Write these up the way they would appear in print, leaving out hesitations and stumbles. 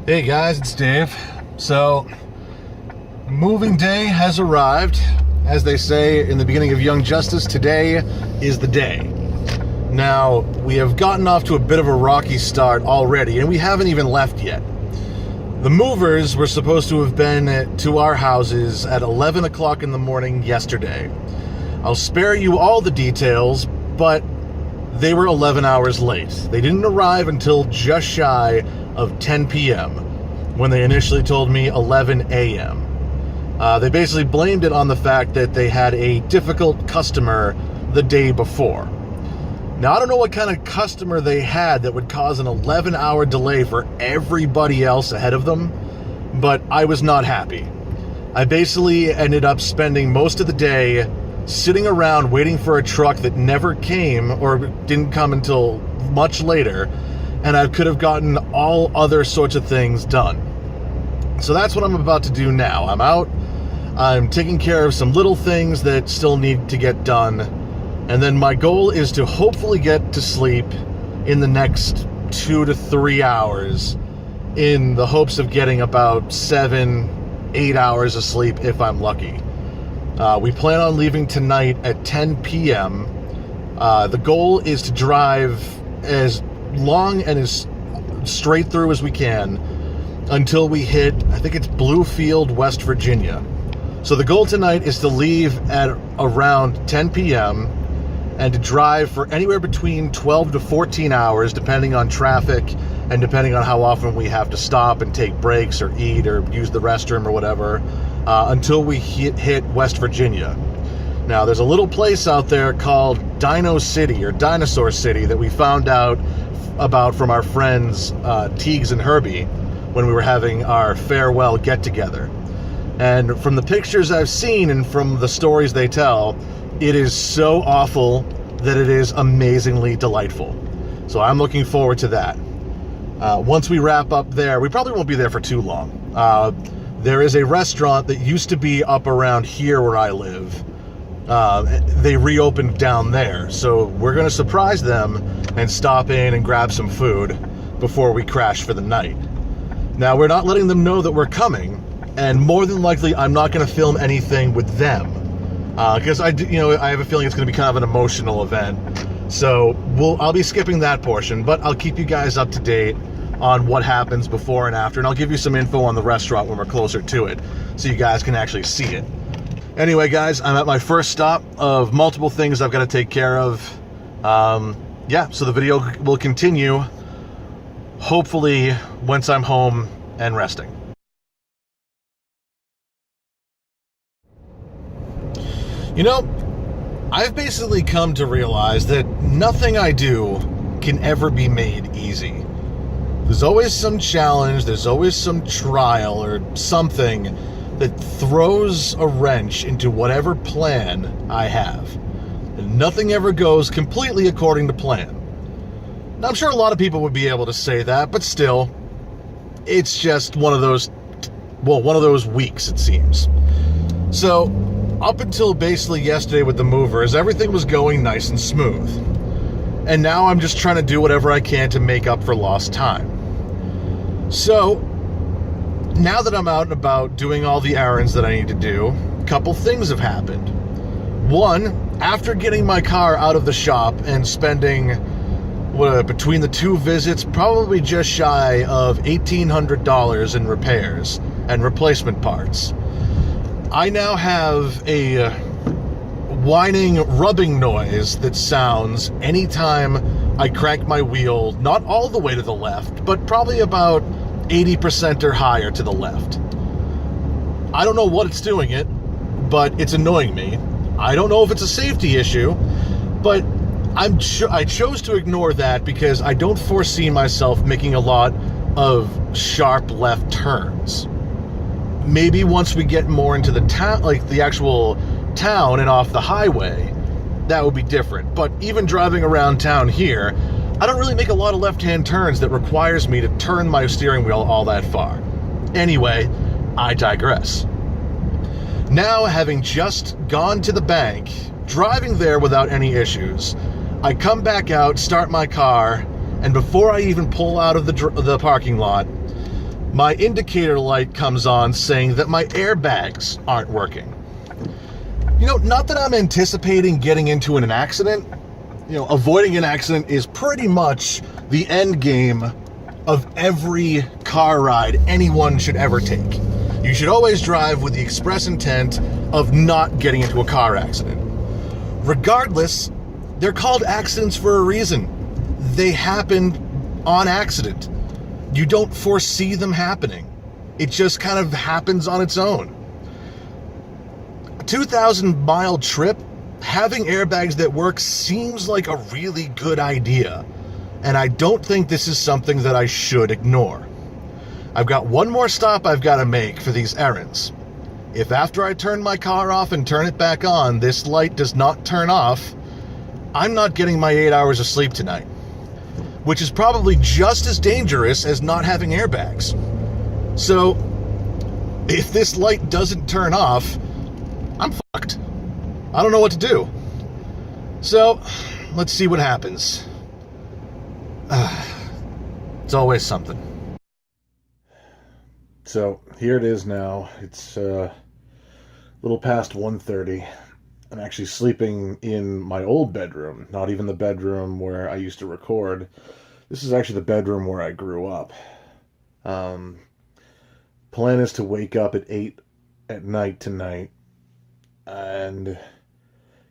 Hey guys, it's Dave. So, moving day has arrived. As they say in the beginning of Young Justice, today is the day. Now, we have gotten off to a bit of a rocky start already, and we haven't even left yet. The movers were supposed to have been to our houses at 11 o'clock in the morning yesterday. I'll spare you all the details, but they were 11 hours late. They didn't arrive until just shy of 10 p.m. when they initially told me 11 a.m. They basically blamed it on the fact that they had a difficult customer the day before. Now, I don't know what kind of customer they had that would cause an 11-hour delay for everybody else ahead of them, but I was not happy. I basically ended up spending most of the day sitting around waiting for a truck that never came or didn't come until much later, and I could have gotten all other sorts of things done. So that's what I'm about to do now. I'm out, I'm taking care of some little things that still need to get done, and then my goal is to hopefully get to sleep in the next 2 to 3 hours in the hopes of getting about 7-8 hours of sleep if I'm lucky. We plan on leaving tonight at 10 p.m. The goal is to drive as long and as straight through as we can until we hit, I think it's Bluefield, West Virginia. So the goal tonight is to leave at around 10 p.m. and to drive for anywhere between 12 to 14 hours, depending on traffic and depending on how often we have to stop and take breaks or eat or use the restroom or whatever, until we hit West Virginia. Now, there's a little place out there called Dino City or Dinosaur City that we found out about from our friends Teagues and Herbie when we were having our farewell get-together. And from the pictures I've seen and from the stories they tell, it is so awful that it is amazingly delightful. So I'm looking forward to that. Once we wrap up there, we probably won't be there for too long. There is a restaurant that used to be up around here where I live. They reopened down there, so we're going to surprise them and stop in and grab some food before we crash for the night. Now, we're not letting them know that we're coming, and more than likely I'm not going to film anything with them, because I have a feeling it's going to be kind of an emotional event. So I'll be skipping that portion, but I'll keep you guys up to date on what happens before and after, and I'll give you some info on the restaurant when we're closer to it, so you guys can actually see it. Anyway, guys, I'm at my first stop of multiple things I've got to take care of. So the video will continue, hopefully, once I'm home and resting. You know, I've basically come to realize that nothing I do can ever be made easy. There's always some challenge, there's always some trial or something that throws a wrench into whatever plan I have. And nothing ever goes completely according to plan. Now, I'm sure a lot of people would be able to say that, but still, it's just one of those weeks, it seems. So, up until basically yesterday with the movers, everything was going nice and smooth. And now I'm just trying to do whatever I can to make up for lost time. So, now that I'm out and about doing all the errands that I need to do, a couple things have happened. One, after getting my car out of the shop and spending, between the two visits, probably just shy of $1,800 in repairs and replacement parts, I now have a whining, rubbing noise that sounds anytime I crank my wheel, not all the way to the left, but probably about 80% or higher to the left. I don't know what it's doing it, but it's annoying me. I don't know if it's a safety issue, but I chose to ignore that because I don't foresee myself making a lot of sharp left turns. Maybe once we get more into the town, like the actual town and off the highway, that would be different. But even driving around town here, I don't really make a lot of left-hand turns that requires me to turn my steering wheel all that far. Anyway, I digress. Now, having just gone to the bank, driving there without any issues, I come back out, start my car, and before I even pull out of the parking lot, my indicator light comes on saying that my airbags aren't working. You know, not that I'm anticipating getting into an accident. You know, avoiding an accident is pretty much the end game of every car ride anyone should ever take. You should always drive with the express intent of not getting into a car accident. Regardless, they're called accidents for a reason. They happen on accident. You don't foresee them happening. It just kind of happens on its own. 2,000-mile trip, having airbags that work seems like a really good idea, and I don't think this is something that I should ignore. I've got one more stop I've got to make for these errands. If after I turn my car off and turn it back on, this light does not turn off, I'm not getting my 8 hours of sleep tonight, which is probably just as dangerous as not having airbags. So, if this light doesn't turn off, I'm fucked. I don't know what to do. So, let's see what happens. It's always something. So, here it is now. It's a little past 1:30. I'm actually sleeping in my old bedroom, not even the bedroom where I used to record. This is actually the bedroom where I grew up. Plan is to wake up at 8 at night tonight and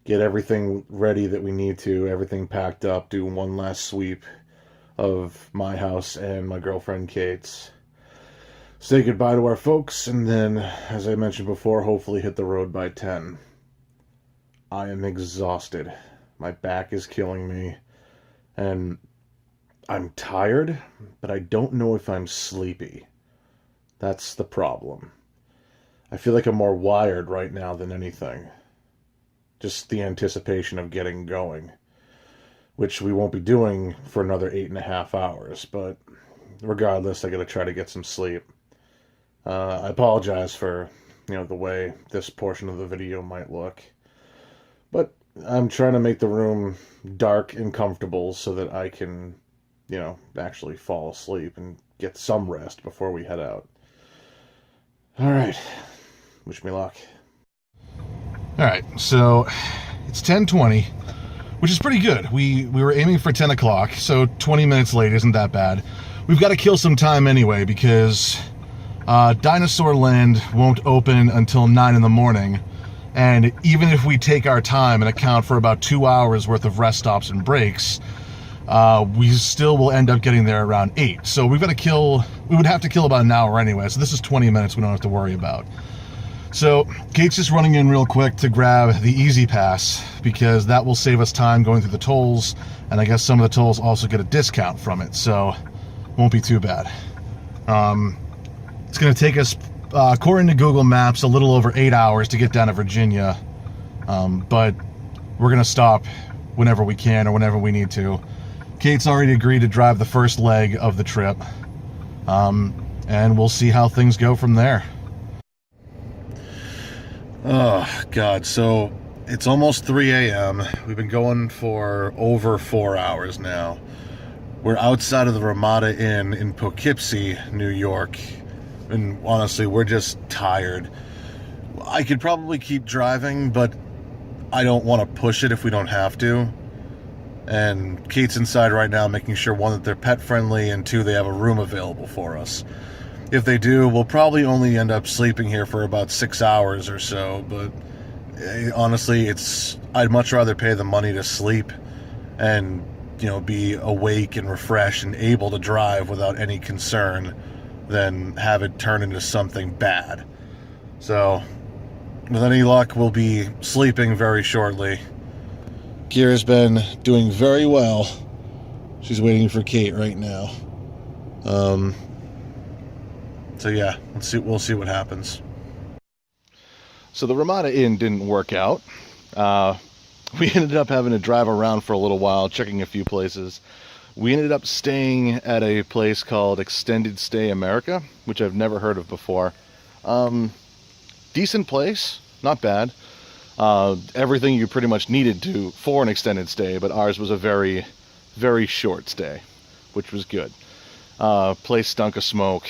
get everything ready that we need to, everything packed up, do one last sweep of my house and my girlfriend Kate's. Say goodbye to our folks, and then, as I mentioned before, hopefully hit the road by 10. I am exhausted. My back is killing me, and I'm tired, but I don't know if I'm sleepy. That's the problem. I feel like I'm more wired right now than anything. Just the anticipation of getting going, which we won't be doing for another 8.5 hours, but regardless, I gotta try to get some sleep. I apologize for, the way this portion of the video might look, but I'm trying to make the room dark and comfortable so that I can, actually fall asleep and get some rest before we head out. All right. Wish me luck. All right, so it's 10:20, which is pretty good. We were aiming for 10 o'clock, so 20 minutes late isn't that bad. We've got to kill some time anyway because Dinosaur Land won't open until 9 in the morning, and even if we take our time and account for about 2 hours worth of rest stops and breaks, we still will end up getting there around 8. So we would have to kill about an hour anyway, so this is 20 minutes we don't have to worry about. So Kate's just running in real quick to grab the Easy Pass because that will save us time going through the tolls, and I guess some of the tolls also get a discount from it, so won't be too bad. It's going to take us, according to Google Maps, a little over 8 hours to get down to Virginia, but we're going to stop whenever we can or whenever we need to. Kate's already agreed to drive the first leg of the trip, and we'll see how things go from there. Oh, God, so it's almost 3 a.m. We've been going for over 4 hours now. We're outside of the Ramada Inn in Poughkeepsie, New York, and honestly, we're just tired. I could probably keep driving, but I don't want to push it if we don't have to. And Kate's inside right now making sure, one, that they're pet-friendly, and two, they have a room available for us. If they do, we'll probably only end up sleeping here for about 6 hours or so, but honestly, I'd much rather pay the money to sleep and, be awake and refreshed and able to drive without any concern than have it turn into something bad. So, with any luck, we'll be sleeping very shortly. Kira's been doing very well. She's waiting for Kate right now. So yeah, we'll see what happens. So the Ramada Inn didn't work out. We ended up having to drive around for a little while, checking a few places. We ended up staying at a place called Extended Stay America, which I've never heard of before. Decent place, not bad. Everything you pretty much needed for an extended stay, but ours was a very, very short stay, which was good. Place stunk of smoke.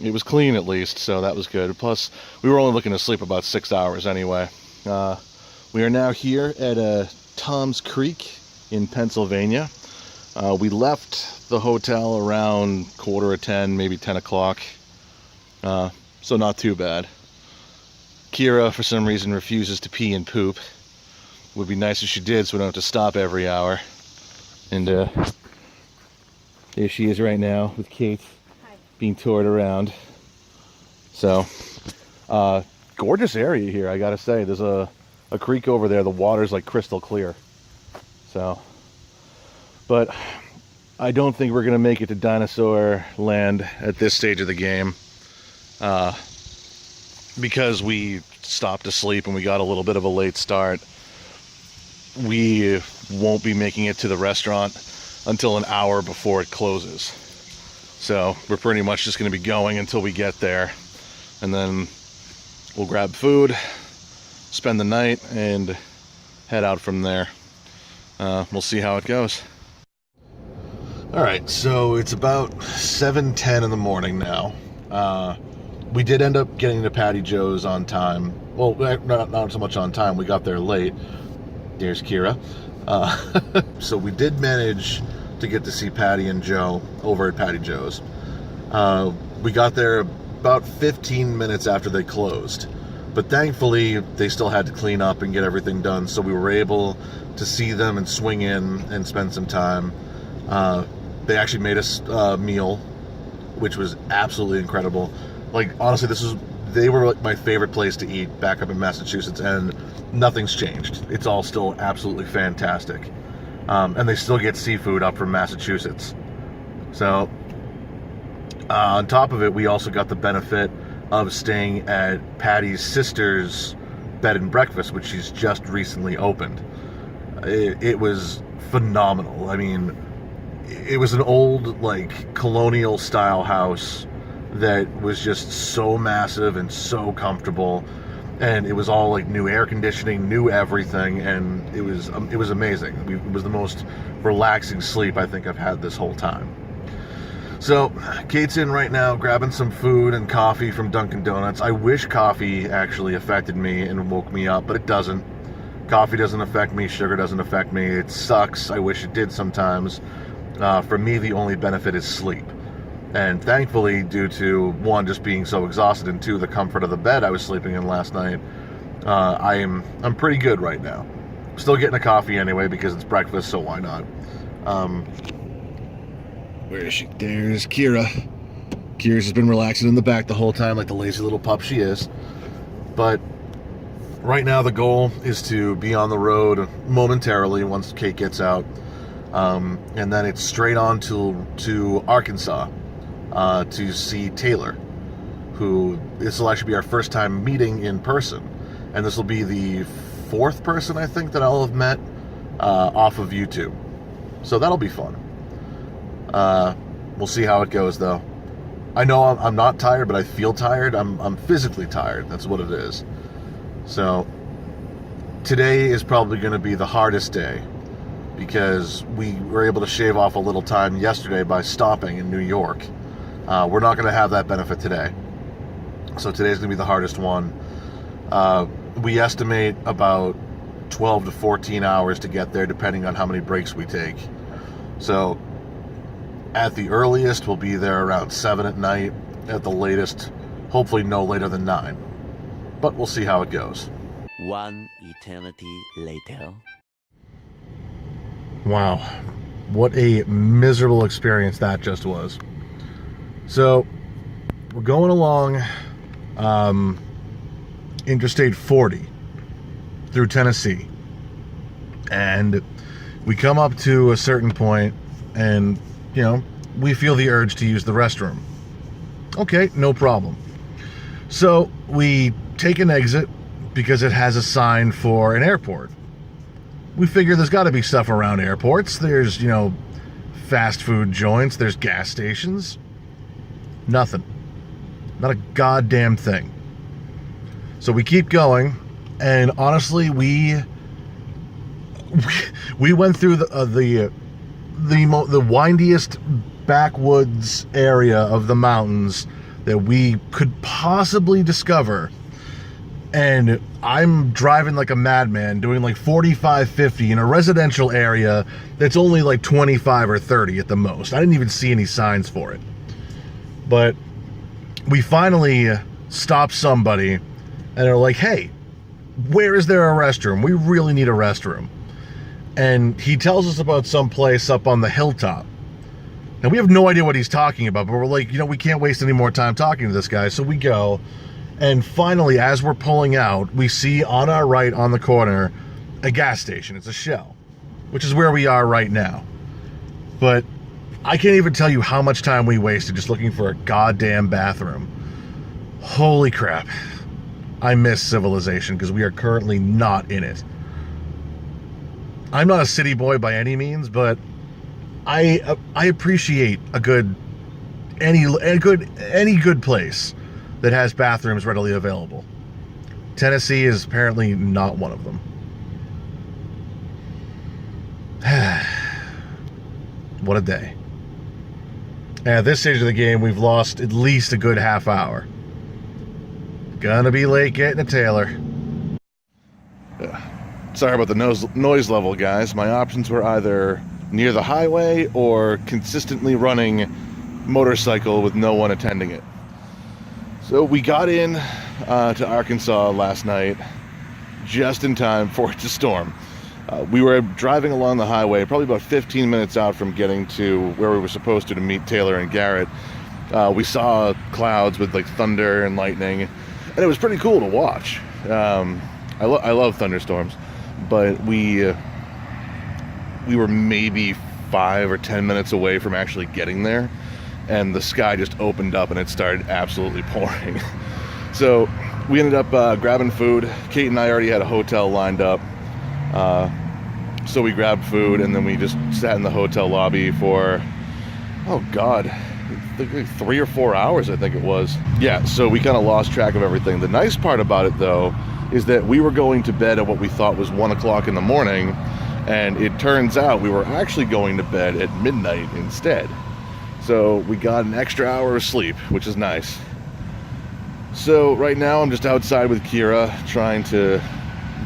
it was clean at least, so that was good. Plus, we were only looking to sleep about 6 hours anyway. We are now here at Tom's Creek in Pennsylvania. We left the hotel around 9:45, maybe 10 o'clock. So not too bad. Kira, for some reason, refuses to pee and poop. Would be nice if she did, so we don't have to stop every hour. And there she is right now with Kate. Hi. Being toured around. So, gorgeous area here, I gotta say. There's a creek over there. The water's like crystal clear. So, but I don't think we're gonna make it to Dinosaur Land at this stage of the game. Because we stopped to sleep and we got a little bit of a late start. We won't be making it to the restaurant until an hour before it closes. So we're pretty much just going to be going until we get there, and then we'll grab food, spend the night, and head out from there. We'll see how it goes. All right, so it's about 7:10 in the morning now. We did end up getting to Patty Joe's on time. Well, not so much on time. We got there late. There's Kira. So we did manage to get to see Patty and Joe over at Patty Joe's. We got there about 15 minutes after they closed. But thankfully, they still had to clean up and get everything done. So we were able to see them and swing in and spend some time. They actually made us a meal, which was absolutely incredible. Like, honestly, they were like my favorite place to eat back up in Massachusetts, and nothing's changed. It's all still absolutely fantastic. And they still get seafood up from Massachusetts. So, on top of it, we also got the benefit of staying at Patty's sister's bed and breakfast, which she's just recently opened. It was phenomenal. I mean, it was an old, like, colonial style house that was just so massive and so comfortable, and it was all like new air conditioning, new everything, and it was amazing. It was the most relaxing sleep I think I've had this whole time. So Kate's in right now grabbing some food and coffee from Dunkin' Donuts. I wish coffee actually affected me and woke me up, but it doesn't. Coffee doesn't affect me, sugar doesn't affect me. It sucks. I wish it did sometimes. For me, the only benefit is sleep. And thankfully, due to, one, just being so exhausted, and two, the comfort of the bed I was sleeping in last night, I'm pretty good right now. Still getting a coffee anyway because it's breakfast, so why not? Where is she? There's Kira. Kira's just been relaxing in the back the whole time like the lazy little pup she is. But right now the goal is to be on the road momentarily once Kate gets out. And then it's straight on to Arkansas. To see Taylor, who this will actually be our first time meeting in person, and this will be the 4th person I think that I'll have met off of YouTube, so that'll be fun. We'll see how it goes though. I know I'm not tired, but I feel tired. I'm physically tired, that's what it is. So today is probably going to be the hardest day, because we were able to shave off a little time yesterday by stopping in New York. We're not going to have that benefit today. So today's going to be the hardest one. We estimate about 12 to 14 hours to get there, depending on how many breaks we take. So at the earliest, we'll be there around 7 at night. At the latest, hopefully no later than 9. But we'll see how it goes. One eternity later. Wow. What a miserable experience that just was. So, we're going along Interstate 40 through Tennessee. And we come up to a certain point and, you know, we feel the urge to use the restroom. Okay, no problem. So, we take an exit because it has a sign for an airport. We figure there's got to be stuff around airports. There's, you know, fast food joints, there's gas stations. Nothing. Not a goddamn thing. So we keep going, and honestly, we went through the windiest backwoods area of the mountains that we could possibly discover. And I'm driving like a madman, doing like 45, 50 in a residential area that's only like 25 or 30 at the most. I didn't even see any signs for it. But we finally stopped somebody, and they're like, hey, where is there a restroom? We really need a restroom. And he tells us about some place up on the hilltop. Now, we have no idea what he's talking about, but we're like, we can't waste any more time talking to this guy. So we go, and finally, as we're pulling out, we see on our right on the corner a gas station. It's a Shell, which is where we are right now. But I can't even tell you how much time we wasted just looking for a goddamn bathroom. Holy crap. I miss civilization because we are currently not in it. I'm not a city boy by any means, but I appreciate any good place that has bathrooms readily available. Tennessee is apparently not one of them. What a day. At this stage of the game, we've lost at least a good half hour. Gonna be late getting to Taylor. Sorry about the noise level, guys. My options were either near the highway or consistently running motorcycle with no one attending it. So we got in to Arkansas last night just in time for it to storm. We were driving along the highway, probably about 15 minutes out from getting to where we were supposed to meet Taylor and Garrett. We saw clouds with like thunder and lightning, and it was pretty cool to watch. I love thunderstorms, but we were maybe 5 or 10 minutes away from actually getting there, and the sky just opened up and it started absolutely pouring. So we ended up grabbing food. Kate and I already had a hotel lined up, so we grabbed food, and then we just sat in the hotel lobby for, oh god, 3 or 4 hours I think it was. Yeah, so we kind of lost track of everything. The nice part about it though is that we were going to bed at what we thought was 1 o'clock in the morning, and it turns out we were actually going to bed at midnight instead. So we got an extra hour of sleep, which is nice. So right now I'm just outside with Kira trying to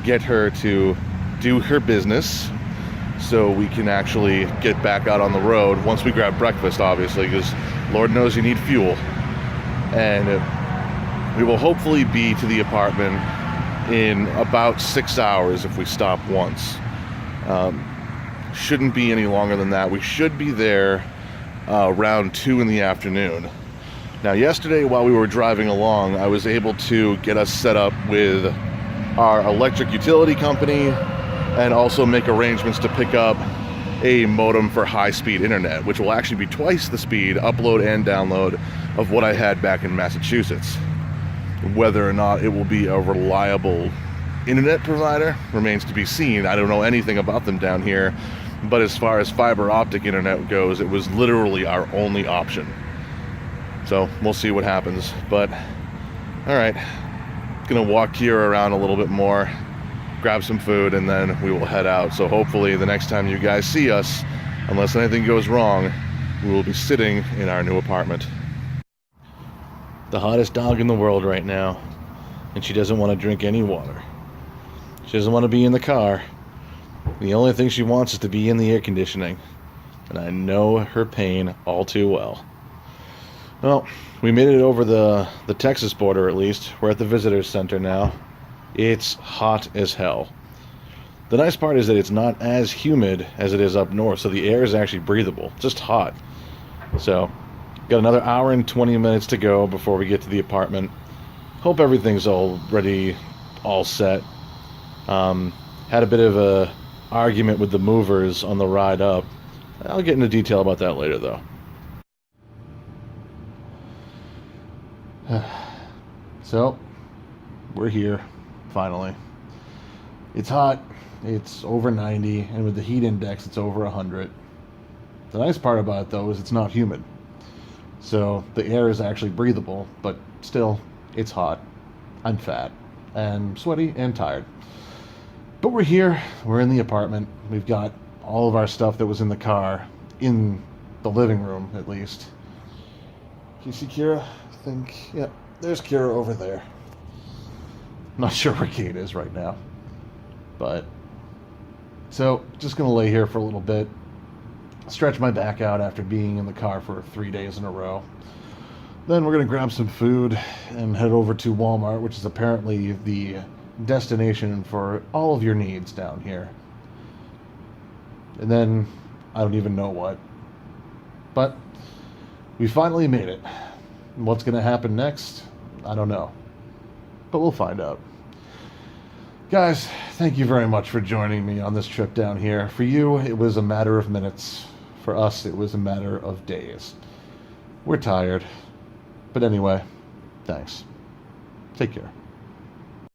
get her to do her business so we can actually get back out on the road once we grab breakfast, obviously, because Lord knows you need fuel. And we will hopefully be to the apartment in about 6 hours if we stop once. Shouldn't be any longer than that. We should be there around 2 in the afternoon. Now, yesterday while we were driving along, I was able to get us set up with our electric utility company and also make arrangements to pick up a modem for high-speed internet, which will actually be twice the speed, upload and download, of what I had back in Massachusetts. Whether or not it will be a reliable internet provider remains to be seen. I don't know anything about them down here, but as far as fiber optic internet goes, it was literally our only option. So we'll see what happens. But all right, gonna walk Kira around a little bit more, grab some food, and then we will head out. So hopefully the next time you guys see us, unless anything goes wrong, we will be sitting in our new apartment. The hottest dog in the world right now, and she doesn't want to drink any water. She doesn't want to be in the car. The only thing she wants is to be in the air conditioning, and I know her pain all too well. Well, we made it over the Texas border at least. We're at the visitors center now. It's hot as hell. The nice part is that it's not as humid as it is up north, so the air is actually breathable, just hot. So, got another hour and 20 minutes to go before we get to the apartment. Hope everything's already all set. Had a bit of a argument with the movers on the ride up. I'll get into detail about that later though. So, we're here, finally. It's hot, it's over 90, and with the heat index, it's over 100. The nice part about it, though, is it's not humid. So, the air is actually breathable, but still, it's hot. I'm fat, and sweaty, and tired. But we're here, we're in the apartment. We've got all of our stuff that was in the car in the living room, at least. Can you see Kira? I think, yeah, there's Kira over there. Not sure where Kate is right now. But, so, just going to lay here for a little bit. Stretch my back out after being in the car for 3 days in a row. Then we're going to grab some food and head over to Walmart, which is apparently the destination for all of your needs down here. And then, I don't even know what. But, we finally made it. What's going to happen next? I don't know. But we'll find out. Guys, thank you very much for joining me on this trip down here. For you, it was a matter of minutes. For us, it was a matter of days. We're tired. But anyway, thanks. Take care.